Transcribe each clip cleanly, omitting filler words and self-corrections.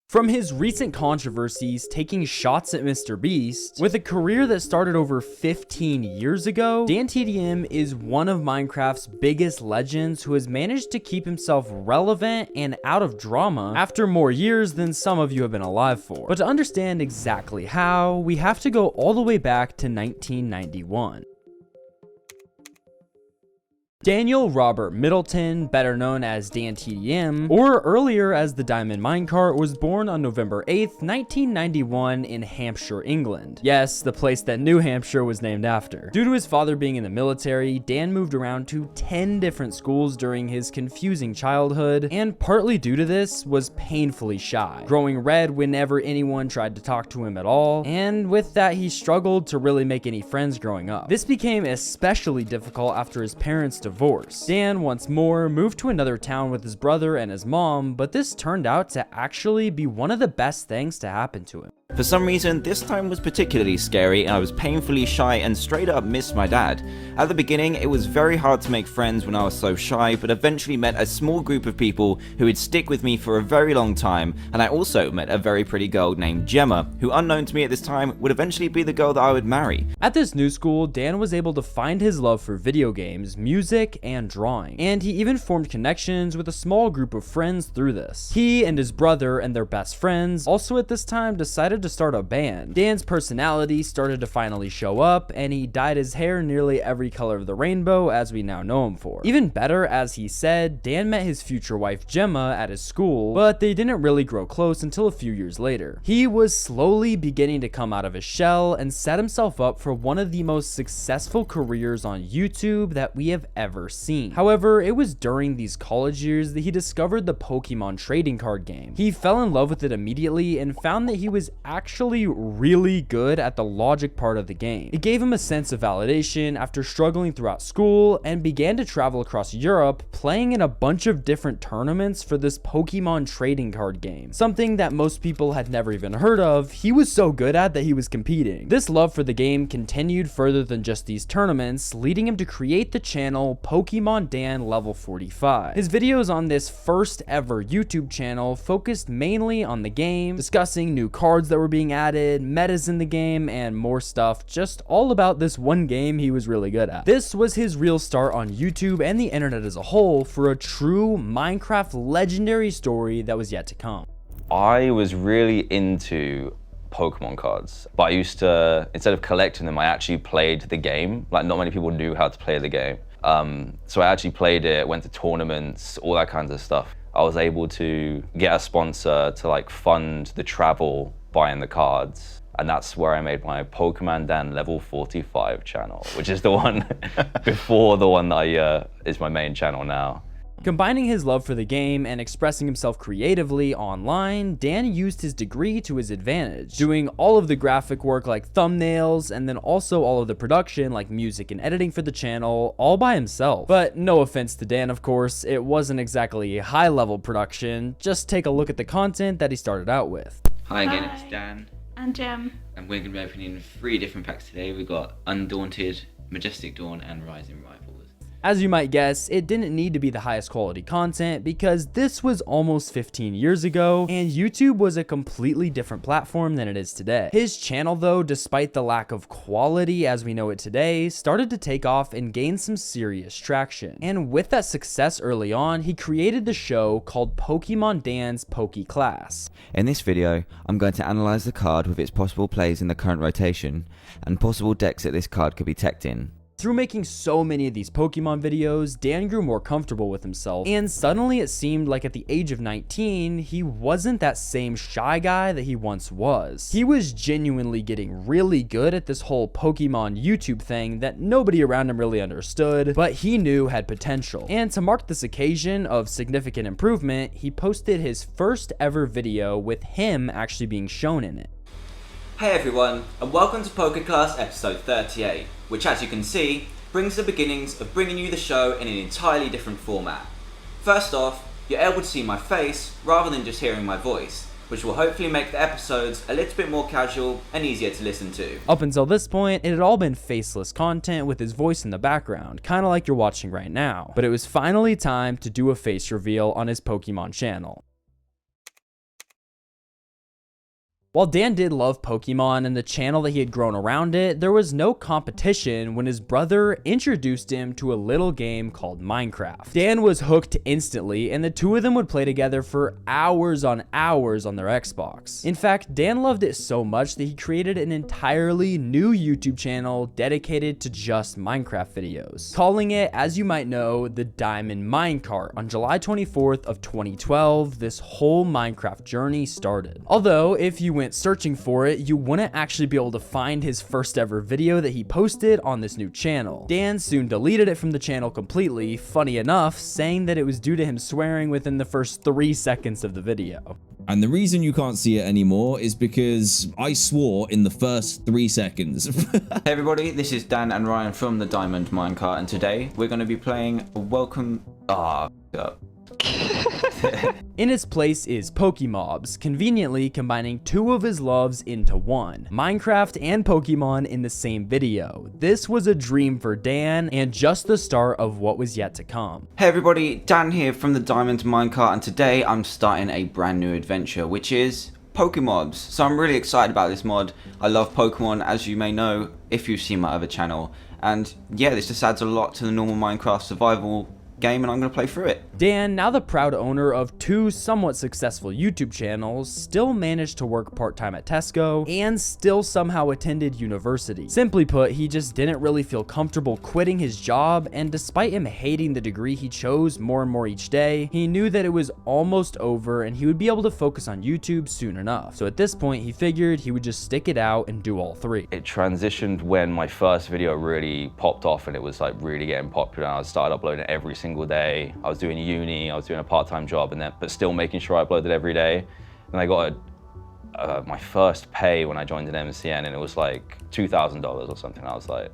From his recent controversies taking shots at Mr. Beast, with a career that started over 15 years ago, DanTDM is one of Minecraft's biggest legends who has managed to keep himself relevant and out of drama after more years than some of you have been alive for. But to understand exactly how, we have to go all the way back to 1991. Daniel Robert Middleton, better known as DanTDM, or earlier as the Diamond Minecart, was born on November 8th, 1991 in Hampshire, England. Yes, the place that New Hampshire was named after. Due to his father being in the military, Dan moved around to 10 different schools during his confusing childhood, and partly due to this, was painfully shy, growing red whenever anyone tried to talk to him at all, and with that he struggled to really make any friends growing up. This became especially difficult after his parents' divorce. Dan, once more, moved to another town with his brother and his mom, but this turned out to actually be one of the best things to happen to him. For some reason, this time was particularly scary and I was painfully shy and straight up missed my dad. At the beginning, it was very hard to make friends when I was so shy, but eventually met a small group of people who would stick with me for a very long time, and I also met a very pretty girl named Gemma, who unknown to me at this time would eventually be the girl that I would marry. At this new school, Dan was able to find his love for video games, music, and drawing, and he even formed connections with a small group of friends through this. He and his brother and their best friends also at this time decided to start a band. Dan's personality started to finally show up, and he dyed his hair nearly every color of the rainbow as we now know him for. Even better, as he said, Dan met his future wife Gemma at his school, but they didn't really grow close until a few years later. He was slowly beginning to come out of his shell and set himself up for one of the most successful careers on YouTube that we have ever seen. However, it was during these college years that he discovered the Pokemon trading card game. He fell in love with it immediately and found that he was actually really good at the logic part of the game. It gave him a sense of validation after struggling throughout school and began to travel across Europe, playing in a bunch of different tournaments for this Pokemon trading card game. Something that most people had never even heard of, he was so good at that he was competing. This love for the game continued further than just these tournaments, leading him to create the channel Pokemon Dan Level 45. His videos on this first ever YouTube channel focused mainly on the game, discussing new cards that were being added, metas in the game, and more stuff, just all about this one game he was really good at. This was his real start on YouTube and the internet as a whole for a true Minecraft legendary story that was yet to come. I was really into Pokemon cards, but I used to, instead of collecting them, I actually played the game. Like, not many people knew how to play the game. So I actually played it, went to tournaments, all that kinds of stuff. I was able to get a sponsor to like fund the travel buying the cards, and that's where I made my Pokemon Dan Level 45 channel, which is the one before the one that is my main channel now. Combining his love for the game and expressing himself creatively online, Dan used his degree to his advantage, doing all of the graphic work like thumbnails, and then also all of the production like music and editing for the channel, all by himself. But no offense to Dan, of course, it wasn't exactly high level production. Just take a look at the content that he started out with. Hi again, it's Dan. And Gem. And we're going to be opening 3 different packs today. We've got Undaunted, Majestic Dawn, and Rising Rivals. As you might guess, it didn't need to be the highest quality content because this was almost 15 years ago and YouTube was a completely different platform than it is today. His channel though, despite the lack of quality as we know it today, started to take off and gain some serious traction. And with that success early on, he created the show called Pokemon Dan's Poke Class. In this video, I'm going to analyse the card with its possible plays in the current rotation and possible decks that this card could be teched in. Through making so many of these Pokemon videos, Dan grew more comfortable with himself, and suddenly it seemed like at the age of 19, he wasn't that same shy guy that he once was. He was genuinely getting really good at this whole Pokemon YouTube thing that nobody around him really understood, but he knew had potential. And to mark this occasion of significant improvement, he posted his first ever video with him actually being shown in it. Hey everyone, and welcome to Poker Class episode 38, which as you can see, brings the beginnings of bringing you the show in an entirely different format. First off, you're able to see my face rather than just hearing my voice, which will hopefully make the episodes a little bit more casual and easier to listen to. Up until this point, it had all been faceless content with his voice in the background, kinda like you're watching right now. But it was finally time to do a face reveal on his Pokemon channel. While Dan did love Pokemon and the channel that he had grown around it, there was no competition when his brother introduced him to a little game called Minecraft. Dan was hooked instantly, and the two of them would play together for hours on their Xbox. In fact, Dan loved it so much that he created an entirely new YouTube channel dedicated to just Minecraft videos, calling it, as you might know, the Diamond Minecart. On July 24th of 2012, this whole Minecraft journey started. Although, if you went searching for it, you wouldn't actually be able to find his first ever video that he posted on this new channel. Dan soon deleted it from the channel completely, funny enough, saying that it was due to him swearing within the first 3 seconds of the video. And the reason you can't see it anymore is because I swore in the first 3 seconds. Hey everybody, this is Dan and Ryan from the Diamond Minecart, and today we're going to be playing Welcome... In its place is Pokemobs, conveniently combining two of his loves into one, Minecraft and Pokemon in the same video. This was a dream for Dan and just the start of what was yet to come. Hey everybody, Dan here from the Diamond Minecart, and today I'm starting a brand new adventure, which is Pokemobs. So I'm really excited about this mod. I love Pokemon, as you may know if you've seen my other channel, and yeah, this just adds a lot to the normal Minecraft survival game, and I'm going to play through it. Dan, now the proud owner of two somewhat successful YouTube channels, still managed to work part-time at Tesco and still somehow attended university. Simply put, he just didn't really feel comfortable quitting his job, and despite him hating the degree he chose more and more each day, he knew that it was almost over and he would be able to focus on YouTube soon enough. So at this point, he figured he would just stick it out and do all three. It transitioned when my first video really popped off and it was like really getting popular, and I started uploading every single day. I was doing uni, I was doing a part-time job, and then but still making sure I uploaded every day. And I got my first pay when I joined an MCN, and it was like $2,000 or something. I was like,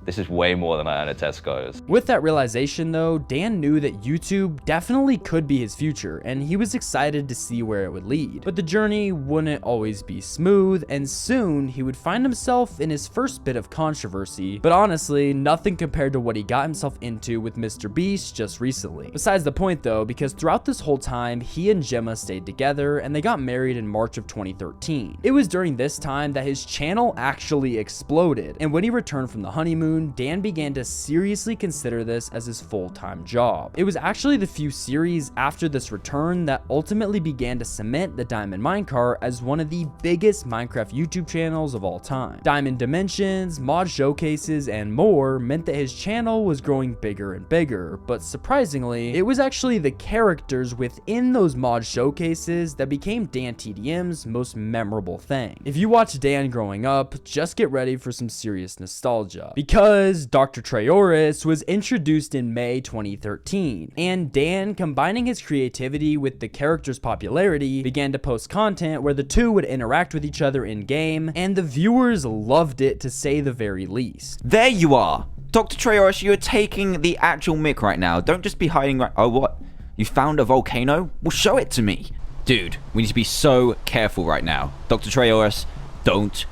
this is way more than I earn at Tesco's. With that realization though, Dan knew that YouTube definitely could be his future, and he was excited to see where it would lead. But the journey wouldn't always be smooth, and soon he would find himself in his first bit of controversy, but honestly, nothing compared to what he got himself into with Mr. Beast just recently. Besides the point though, because throughout this whole time, he and Gemma stayed together, and they got married in March of 2013. It was during this time that his channel actually exploded, and when he returned from the honeymoon, Dan began to seriously consider this as his full-time job. It was actually the few series after this return that ultimately began to cement the Diamond Minecart as one of the biggest Minecraft YouTube channels of all time. Diamond Dimensions, mod showcases, and more meant that his channel was growing bigger and bigger, but surprisingly, it was actually the characters within those mod showcases that became DanTDM's most memorable thing. If you watched Dan growing up, just get ready for some serious nostalgia, because Dr. Trayaurus was introduced in May 2013, and Dan, combining his creativity with the character's popularity, began to post content where the two would interact with each other in-game, and the viewers loved it to say the very least. There you are! Dr. Trayaurus, you're taking the actual mic right now. Don't just be hiding right... Oh, what? You found a volcano? Well, show it to me. Dude, we need to be so careful right now. Dr. Trayaurus, don't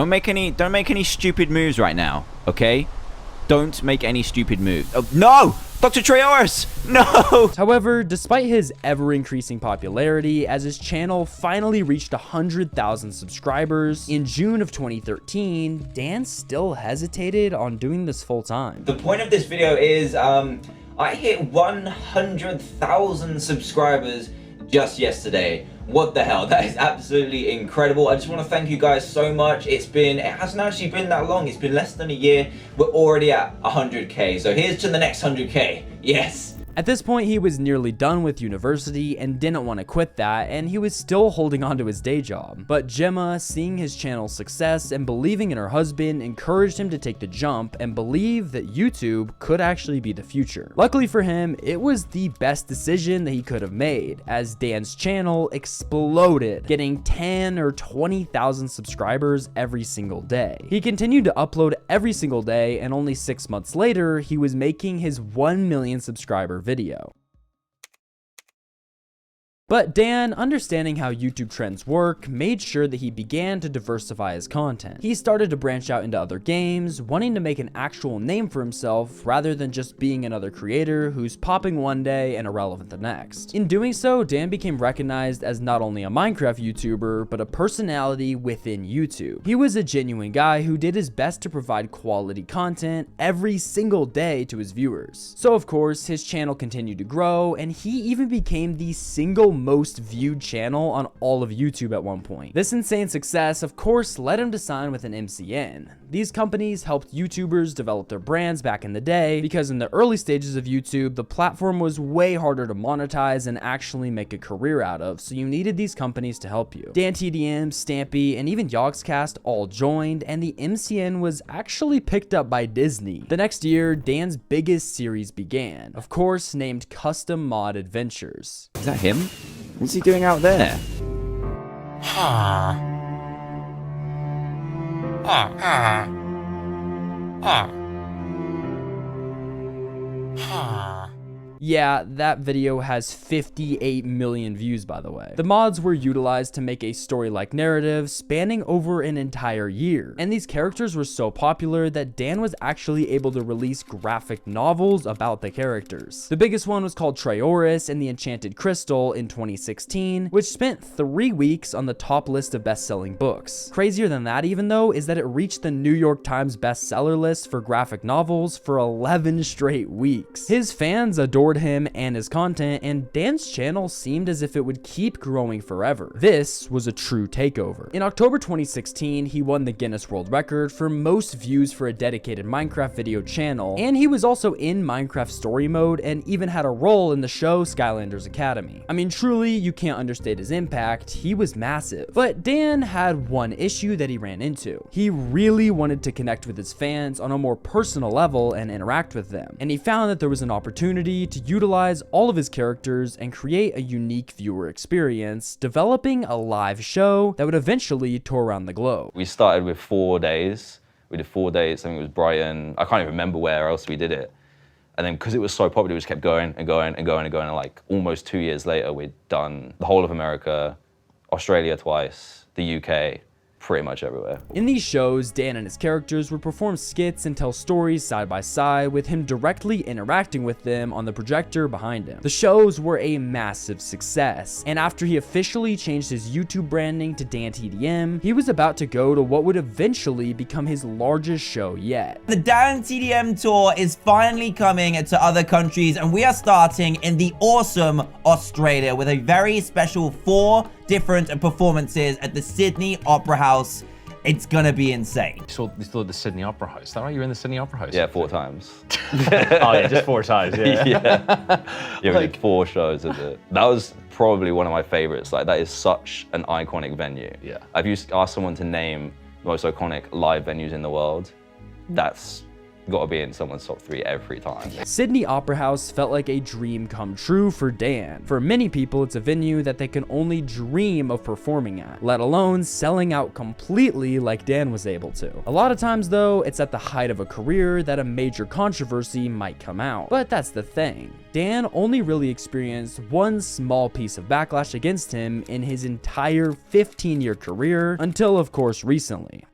make any stupid moves right now, okay? Don't make any stupid moves. Oh, no! Dr. Trayaurus! No! However, despite his ever-increasing popularity, as his channel finally reached 100,000 subscribers in June of 2013, Dan still hesitated on doing this full-time. The point of this video is, I hit 100,000 subscribers just yesterday. What the hell? That is absolutely incredible. I just want to thank you guys so much. It hasn't actually been that long. It's been less than a year. We're already at 100K. So here's to the next 100K. Yes. At this point, he was nearly done with university and didn't want to quit that, and he was still holding on to his day job. But Gemma, seeing his channel's success and believing in her husband, encouraged him to take the jump and believe that YouTube could actually be the future. Luckily for him, it was the best decision that he could have made, as Dan's channel exploded, getting 10 or 20,000 subscribers every single day. He continued to upload every single day, and only 6 months later, he was making his 1 million subscriber video. But Dan, understanding how YouTube trends work, made sure that he began to diversify his content. He started to branch out into other games, wanting to make an actual name for himself rather than just being another creator who's popping one day and irrelevant the next. In doing so, Dan became recognized as not only a Minecraft YouTuber, but a personality within YouTube. He was a genuine guy who did his best to provide quality content every single day to his viewers. So of course, his channel continued to grow, and he even became the single most viewed channel on all of YouTube at one point. This insane success, of course, led him to sign with an MCN. These companies helped YouTubers develop their brands back in the day, because in the early stages of YouTube, the platform was way harder to monetize and actually make a career out of, so you needed these companies to help you. DanTDM, Stampy, and even Yogscast all joined, and the MCN was actually picked up by Disney. The next year, Dan's biggest series began, of course named Custom Mod Adventures. Is that him? What's he doing out there? Yeah, that video has 58 million views, by the way. The mods were utilized to make a story-like narrative spanning over an entire year, and these characters were so popular that Dan was actually able to release graphic novels about the characters. The biggest one was called Traoris and the Enchanted Crystal in 2016, which spent 3 weeks on the top list of best-selling books. Crazier than that even though is that it reached the New York Times bestseller list for graphic novels for 11 straight weeks. His fans adored him and his content, and Dan's channel seemed as if it would keep growing forever. This was a true takeover. In October 2016, he won the Guinness World Record for most views for a dedicated Minecraft video channel, and he was also in Minecraft story mode and even had a role in the show Skylanders Academy. I mean, truly, you can't understate his impact. He was massive. But Dan had one issue that he ran into. He really wanted to connect with his fans on a more personal level and interact with them, and he found that there was an opportunity to utilize all of his characters and create a unique viewer experience, developing a live show that would eventually tour around the globe. We started with 4 days. We did 4 days, I think it was Brighton. I can't even remember where else we did it. And then because it was so popular, we just kept going and going and going and going. And like almost 2 years later, we'd done the whole of America, Australia twice, the UK, pretty much everywhere. In these shows, Dan and his characters would perform skits and tell stories side by side, with him directly interacting with them on the projector behind him. The shows were a massive success, and after he officially changed his YouTube branding to DanTDM, he was about to go to what would eventually become his largest show yet. The DanTDM tour is finally coming to other countries, and we are starting in the awesome Australia with a very special 4 different performances at the Sydney Opera House. It's gonna be insane. You saw the Sydney Opera House. Is that right? You were in the Sydney Opera House? Yeah, 4 times. Oh yeah, just 4 times. Yeah. Yeah, we did 4 shows of it. That was probably one of my favorites. Like, that is such an iconic venue. Yeah. If you ask someone to name the most iconic live venues in the world, that's got to be in someone's top 3 every time. Sydney Opera House felt like a dream come true for Dan. For many people, it's a venue that they can only dream of performing at, let alone selling out completely like Dan was able to. A lot of times though, it's at the height of a career that a major controversy might come out. But that's the thing. Dan only really experienced one small piece of backlash against him in his entire 15-year career, until of course recently.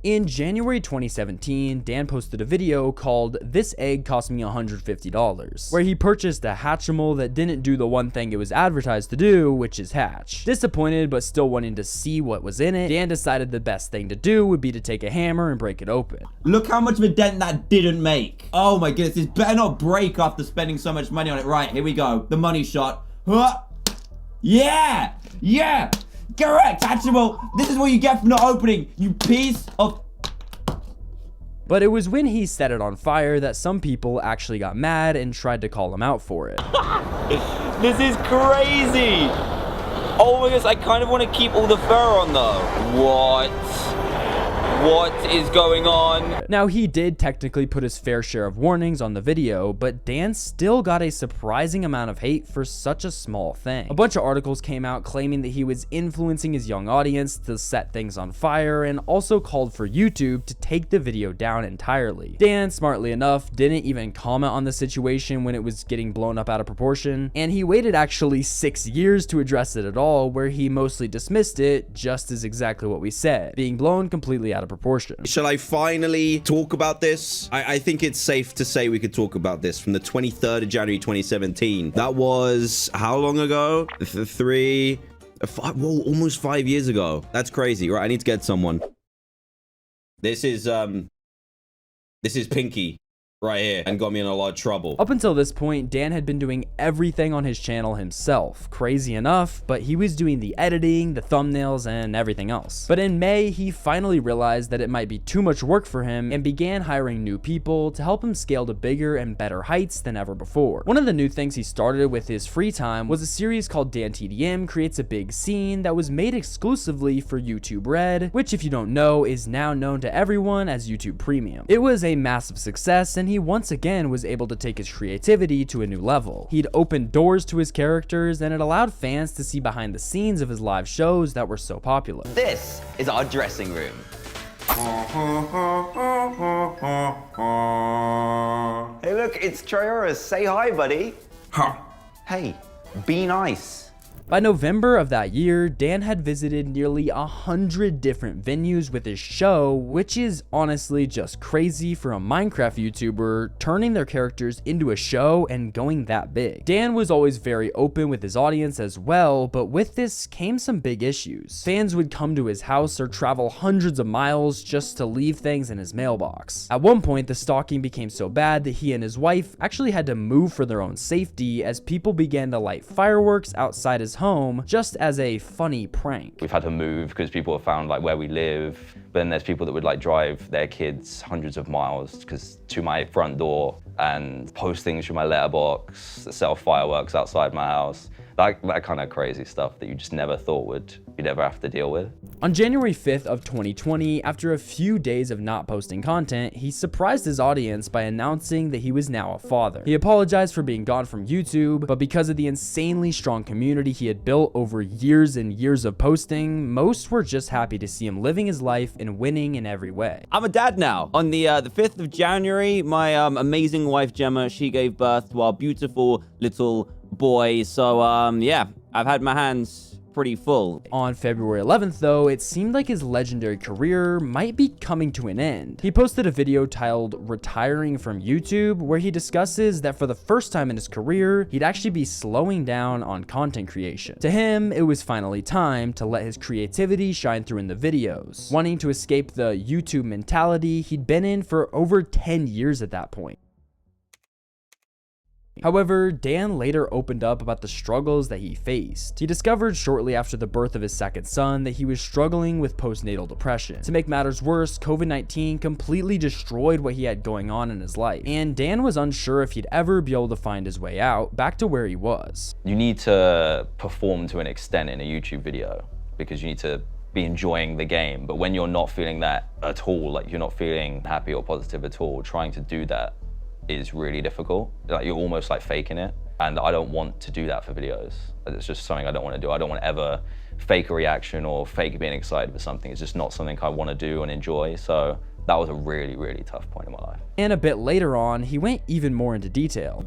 In January 2017, Dan posted a video called "This Egg Cost Me $150, where he purchased a Hatchimal that didn't do the one thing it was advertised to do, which is hatch. Disappointed but still wanting to see what was in it, Dan decided the best thing to do would be to take a hammer and break it open. Look how much of a dent that didn't make. Oh my goodness, this better not break after spending so much money on it. Right, here we go. The money shot. Huh? Yeah! Yeah! Correct, Hatchimal. This is what you get for not opening, you piece of... But it was when he set it on fire that some people actually got mad and tried to call him out for it. This is crazy! Oh my gosh, I kind of want to keep all the fur on though. What? What is going on? Now, he did technically put his fair share of warnings on the video, but Dan still got a surprising amount of hate for such a small thing. A bunch of articles came out claiming that he was influencing his young audience to set things on fire, and also called for YouTube to take the video down entirely. Dan, smartly enough, didn't even comment on the situation when it was getting blown up out of proportion, and he waited actually 6 years to address it at all, where he mostly dismissed it, just as exactly what we said, being blown completely out of proportion. Shall I finally talk about this? I think it's safe to say we could talk about this from the 23rd of January 2017. That was how long ago? Almost 5 years ago. That's crazy, right? I need to get someone. This is Pinky right here, and got me in a lot of trouble. Up until this point, Dan had been doing everything on his channel himself. Crazy enough, but he was doing the editing, the thumbnails, and everything else. But in May, he finally realized that it might be too much work for him and began hiring new people to help him scale to bigger and better heights than ever before. One of the new things he started with his free time was a series called DanTDM Creates a Big Scene that was made exclusively for YouTube Red, which, if you don't know, is now known to everyone as YouTube Premium. It was a massive success, and he once again was able to take his creativity to a new level. He'd opened doors to his characters, and it allowed fans to see behind the scenes of his live shows that were so popular. This is our dressing room. Hey look, it's Trayaurus. Say hi, buddy. Huh. Hey, be nice. By November of that year, Dan had visited nearly 100 different venues with his show, which is honestly just crazy for a Minecraft YouTuber turning their characters into a show and going that big. Dan was always very open with his audience as well, but with this came some big issues. Fans would come to his house or travel hundreds of miles just to leave things in his mailbox. At one point, the stalking became so bad that he and his wife actually had to move for their own safety as people began to light fireworks outside his home just as a funny prank. We've had to move because people have found like where we live, but then there's people that would like drive their kids hundreds of miles to my front door and post things through my letterbox, sell fireworks outside my house. That kind of crazy stuff that you just never thought you'd ever have to deal with. On January 5th of 2020, after a few days of not posting content, he surprised his audience by announcing that he was now a father. He apologized for being gone from YouTube, but because of the insanely strong community he had built over years and years of posting, most were just happy to see him living his life and winning in every way. I'm a dad now. On the 5th of January, my amazing wife Gemma, she gave birth to our beautiful little boy. So yeah, I've had my hands pretty full. On February 11th though, it seemed like his legendary career might be coming to an end. He posted a video titled Retiring from YouTube, where he discusses that for the first time in his career, he'd actually be slowing down on content creation. To him, it was finally time to let his creativity shine through in the videos, wanting to escape the YouTube mentality he'd been in for over 10 years at that point. However, Dan later opened up about the struggles that he faced. He discovered shortly after the birth of his second son that he was struggling with postnatal depression. To make matters worse, COVID-19 completely destroyed what he had going on in his life, and Dan was unsure if he'd ever be able to find his way out back to where he was. You need to perform to an extent in a YouTube video because you need to be enjoying the game, but when you're not feeling that at all, like you're not feeling happy or positive at all, trying to do that is really difficult. Like you're almost like faking it, and I don't want to do that for videos. It's just something I don't want to do. I don't want to ever fake a reaction or fake being excited for something. It's just not something I want to do and enjoy. So that was a really, really tough point in my life. And a bit later on, he went even more into detail.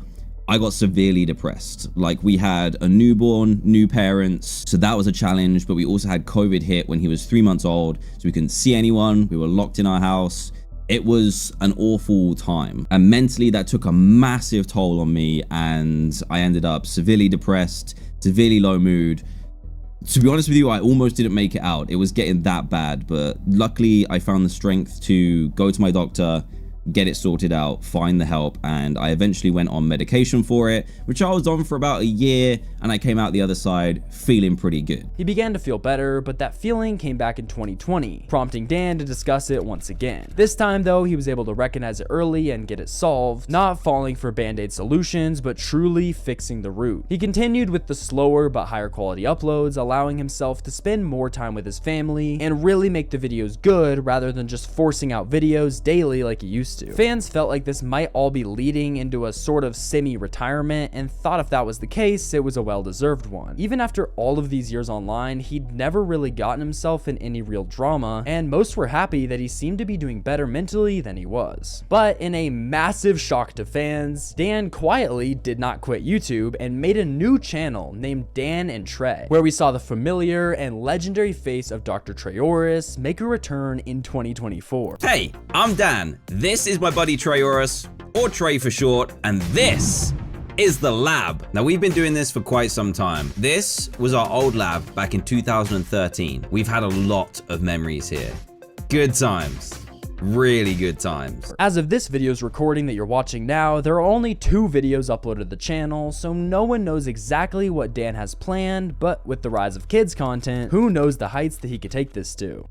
I got severely depressed. Like, we had a newborn, new parents, so that was a challenge, but we also had COVID hit when he was 3 months old, so we couldn't see anyone. We were locked in our house. It was an awful time, and mentally that took a massive toll on me, and I ended up severely depressed, severely low mood. To be honest with you, I almost didn't make it out. It was getting that bad, but luckily I found the strength to go to my doctor, get it sorted out, find the help, and I eventually went on medication for it, which I was on for about a year, and I came out the other side feeling pretty good. He began to feel better, but that feeling came back in 2020, prompting Dan to discuss it once again. This time though, he was able to recognize it early and get it solved, not falling for band-aid solutions, but truly fixing the root. He continued with the slower but higher quality uploads, allowing himself to spend more time with his family and really make the videos good rather than just forcing out videos daily like he used to. Fans felt like this might all be leading into a sort of semi-retirement and thought if that was the case, it was a well-deserved one. Even after all of these years online, he'd never really gotten himself in any real drama, and most were happy that he seemed to be doing better mentally than he was. But in a massive shock to fans, Dan quietly did not quit YouTube and made a new channel named Dan and Trey, where we saw the familiar and legendary face of Dr. Treyorus make a return in 2024. Hey, I'm Dan. This is my buddy Treyorus, or Trey for short, and this is the lab. Now, we've been doing this for quite some time. This was our old lab back in 2013. We've had a lot of memories here. Good times. Really good times. As of this video's recording that you're watching now, there are only 2 videos uploaded to the channel, so no one knows exactly what Dan has planned, but with the rise of kids content, who knows the heights that he could take this to.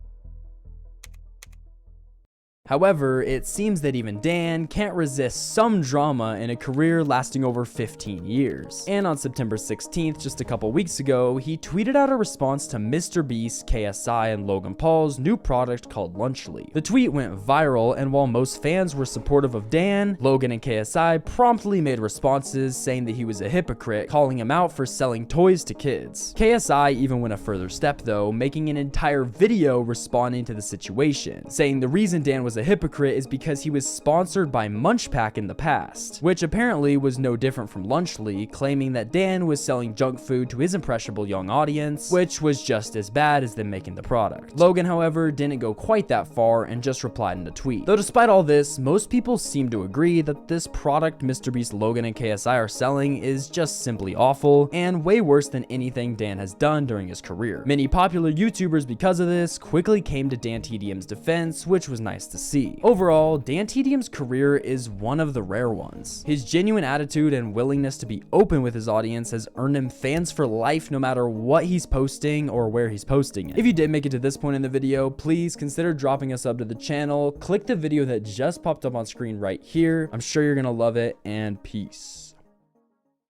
However, it seems that even Dan can't resist some drama in a career lasting over 15 years. And on September 16th, just a couple weeks ago, he tweeted out a response to MrBeast, KSI, and Logan Paul's new product called Lunchly. The tweet went viral, and while most fans were supportive of Dan, Logan and KSI promptly made responses saying that he was a hypocrite, calling him out for selling toys to kids. KSI even went a further step though, making an entire video responding to the situation, saying the reason Dan was a hypocrite is because he was sponsored by Munchpak in the past, which apparently was no different from Lunchly, claiming that Dan was selling junk food to his impressionable young audience, which was just as bad as them making the product. Logan, however, didn't go quite that far and just replied in a tweet. Though despite all this, most people seem to agree that this product MrBeast, Logan, and KSI are selling is just simply awful and way worse than anything Dan has done during his career. Many popular YouTubers, because of this, quickly came to DanTDM's defense, which was nice to see. Overall, DanTDM's career is one of the rare ones. His genuine attitude and willingness to be open with his audience has earned him fans for life no matter what he's posting or where he's posting it. If you did make it to this point in the video, please consider dropping a sub to the channel. Click the video that just popped up on screen right here. I'm sure you're gonna love it, and peace.